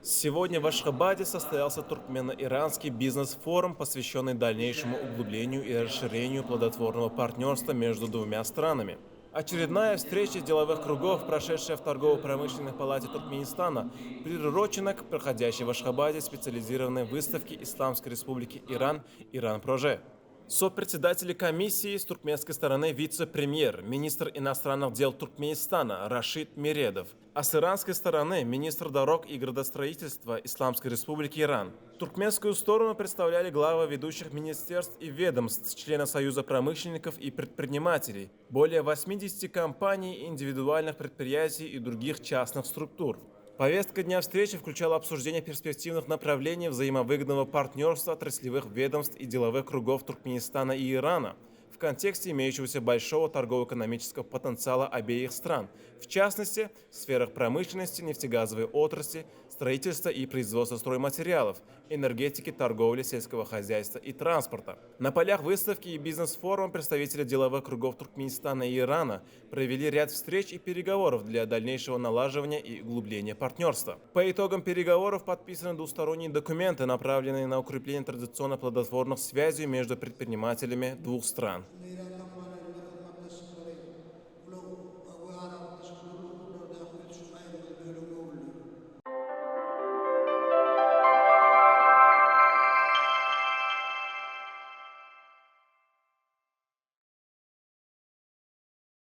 Сегодня в Ашхабаде состоялся туркмено-иранский бизнес-форум, посвященный дальнейшему углублению и расширению плодотворного партнерства между двумя странами. Очередная встреча деловых кругов, прошедшая в торгово-промышленной палате Туркменистана, приурочена к проходящей в Ашхабаде специализированной выставке Исламской Республики Иран «Иран-Проже». Сопредседатели комиссии с туркменской стороны вице-премьер, министр иностранных дел Туркменистана Рашид Миредов, а с иранской стороны министр дорог и градостроительства Исламской Республики Иран. Туркменскую сторону представляли главы ведущих министерств и ведомств, члены Союза промышленников и предпринимателей, более 80 компаний, индивидуальных предприятий и других частных структур. Повестка дня встречи включала обсуждение перспективных направлений взаимовыгодного партнерства отраслевых ведомств и деловых кругов Туркменистана и Ирана в контексте имеющегося большого торгово-экономического потенциала обеих стран, в частности, в сферах промышленности, нефтегазовой отрасли, строительства и производства стройматериалов, энергетики, торговли, сельского хозяйства и транспорта. На полях выставки и бизнес-форума представители деловых кругов Туркменистана и Ирана провели ряд встреч и переговоров для дальнейшего налаживания и углубления партнерства. По итогам переговоров подписаны двусторонние документы, направленные на укрепление традиционно плодотворных связей между предпринимателями двух стран.